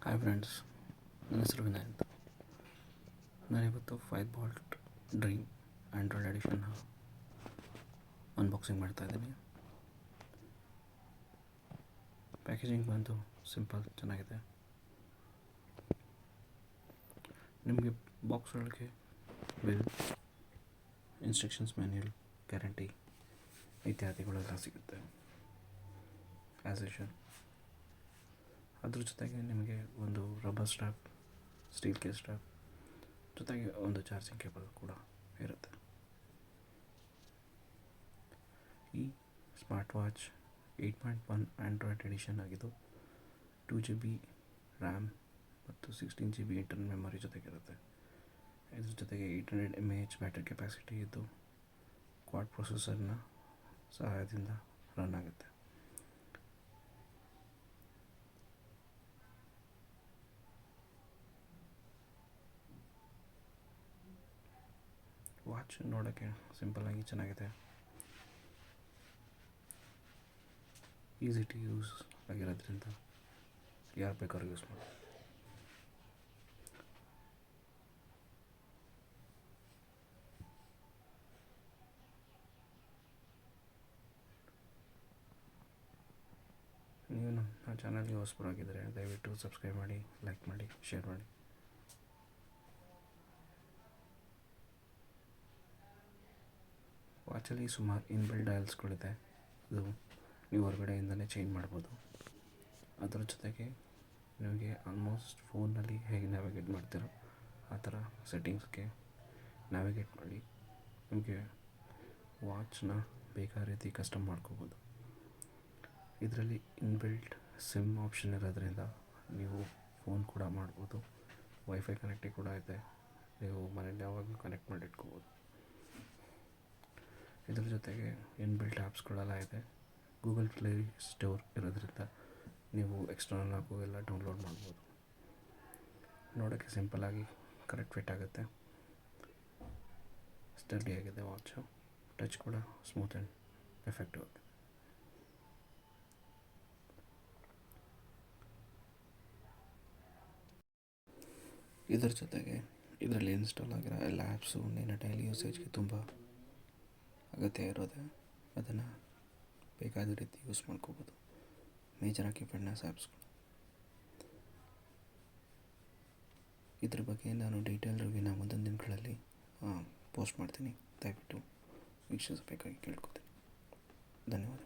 Hi friends, ನನ್ನ ಹೆಸರು ವಿನಯ್ ಅಂತ. ನಾನಿವತ್ತು ಫೈರ್ಬೋಲ್ಟ್ ಡ್ರೀಮ್ ಆ್ಯಂಡ್ರಾಯ್ಡ್ ಎಡಿಷನ್ನ ಅನ್ಬಾಕ್ಸಿಂಗ್ ಮಾಡ್ತಾಯಿದ್ದೀನಿ. ಪ್ಯಾಕೇಜಿಂಗ್ ಬಂದು ಸಿಂಪಲ್, ಚೆನ್ನಾಗಿದೆ. ನಿಮಗೆ ಬಾಕ್ಸ್ ಒಳಗೆ ಬಿಲ್, ಇನ್ಸ್ಟ್ರಕ್ಷನ್ಸ್ ಮ್ಯಾನ್ಯಲ್, ಗ್ಯಾರಂಟಿ ಇತ್ಯಾದಿಗಳೆಲ್ಲ ಸಿಗುತ್ತೆ ಆ್ಯಸ್ ಯೂಶುವಲ್. ಅದ್ರ ಜೊತೆಗೆ ನಿಮಗೆ ಒಂದು rubber strap, steel case strap, ಜೊತೆಗೆ ಒಂದು ಚಾರ್ಜಿಂಗ್ ಕೇಬಲ್ ಕೂಡ ಇರುತ್ತೆ. ಈ ಸ್ಮಾರ್ಟ್ ವಾಚ್ 8.1 ಆ್ಯಂಡ್ರಾಯ್ಡ್ ಎಡಿಷನ್ ಆಗಿದ್ದು 2GB ರ್ಯಾಮ್ ಮತ್ತು 16GB ಇಂಟರ್ನಲ್ ಮೆಮೊರಿ ಜೊತೆಗಿರುತ್ತೆ. ಇದ್ರ ಜೊತೆಗೆ 800 mAh ಬ್ಯಾಟ್ರಿ ಕೆಪಾಸಿಟಿ ಇದ್ದು ಕ್ವಾಡ್ ಪ್ರೊಸೆಸರ್ನ ಸಹಾಯದಿಂದ ರನ್ ಆಗುತ್ತೆ. ವಾಚ್ ನೋಡೋಕ್ಕೆ ಸಿಂಪಲ್ಲಾಗಿ ಚೆನ್ನಾಗಿದೆ, ಈಸಿ ಟು ಯೂಸ್ ಆಗಿರೋದ್ರಿಂದ ಯಾರು ಬೇಕಾದ್ರೂ ಯೂಸ್ ಮಾಡಿ. ನೀವು ನಮ್ಮ ಚಾನಲ್ಗೆ ಹೊಸಬರಾಗಿದ್ದರೆ ದಯವಿಟ್ಟು ಸಬ್ಸ್ಕ್ರೈಬ್ ಮಾಡಿ, ಲೈಕ್ ಮಾಡಿ, ಶೇರ್ ಮಾಡಿ. ವಾಚಲ್ಲಿ ಸುಮಾರು ಇನ್ಬಿಲ್ಟ್ ಡಯಲ್ಸ್ಗಳಿದೆ. ಅದು ನೀವು ಹೊರಗಡೆಯಿಂದಲೇ ಚೇಂಜ್ ಮಾಡ್ಬೋದು. ಅದರ ಜೊತೆಗೆ ನಿಮಗೆ ಆಲ್ಮೋಸ್ಟ್ ಫೋನಲ್ಲಿ ಹೇಗೆ ನ್ಯಾವಿಗೇಟ್ ಮಾಡ್ತೀರೋ ಆ ಥರ ಸೆಟ್ಟಿಂಗ್ಸ್ಗೆ ನ್ಯಾವಿಗೇಟ್ ಮಾಡಿ ನಿಮಗೆ ವಾಚ್ನ ಬೇಕಾದ ರೀತಿ ಕಸ್ಟಮ್ ಮಾಡ್ಕೋಬೋದು. ಇದರಲ್ಲಿ ಇನ್ಬಿಲ್ಟ್ ಸಿಮ್ ಆಪ್ಷನ್ ಇರೋದ್ರಿಂದ ನೀವು ಫೋನ್ ಕೂಡ ಮಾಡ್ಬೋದು. ವೈಫೈ ಕನೆಕ್ಟಿಂಗ್ ಕೂಡ ಇದೆ, ನೀವು ಮನೇಲಿ ಯಾವಾಗಲೂ ಕನೆಕ್ಟ್ ಮಾಡಿ ಇಟ್ಕೋಬೋದು. ಇದರ ಜೊತೆಗೆ ಇನ್ಬಿಲ್ಟ್ ಆ್ಯಪ್ಸ್ಗಳೆಲ್ಲ ಇದೆ. ಗೂಗಲ್ ಪ್ಲೇ ಸ್ಟೋರ್ ಇರೋದ್ರಿಂದ ನೀವು ಎಕ್ಸ್ಟರ್ನಲ್ ಆಗು ಎಲ್ಲ ಡೌನ್ಲೋಡ್ ಮಾಡ್ಬೋದು. ನೋಡೋಕ್ಕೆ ಸಿಂಪಲ್ಲಾಗಿ ಕರೆಕ್ಟ್ ಫಿಟ್ ಆಗುತ್ತೆ, ಸ್ಟಡಿ ಆಗಿದೆ ವಾಚು. ಟಚ್ ಕೂಡ ಸ್ಮೂತ್ ಆ್ಯಂಡ್ ಎಫೆಕ್ಟಿವ್ ಆಗಿದೆ. ಇದರ ಜೊತೆಗೆ ಇದರಲ್ಲಿ ಇನ್ಸ್ಟಾಲ್ ಆಗಿರೋ ಎಲ್ಲ ಆ್ಯಪ್ಸು ನಿನ್ನ ಡೈಲಿ ಯೂಸೇಜ್ಗೆ ತುಂಬ ಅಗತ್ಯ ಇರೋದೆ, ಅದನ್ನು ಬೇಕಾದ ರೀತಿ ಯೂಸ್ ಮಾಡ್ಕೋಬೋದು. ಮೇಜರಾಗಿ ಫಿಟ್ನೆಸ್ ಆ್ಯಪ್ಸ್ಗಳು. ಇದ್ರ ಬಗ್ಗೆ ನಾನು ಡೀಟೇಲ್ ರಿವ್ಯೂನ ಮುಂದಿನ ದಿನಗಳಲ್ಲಿ ಪೋಸ್ಟ್ ಮಾಡ್ತೀನಿ. ದಯವಿಟ್ಟು ವೀಕ್ಷಿಸಬೇಕಾಗಿ ಕೇಳ್ಕೊತೀನಿ. ಧನ್ಯವಾದ.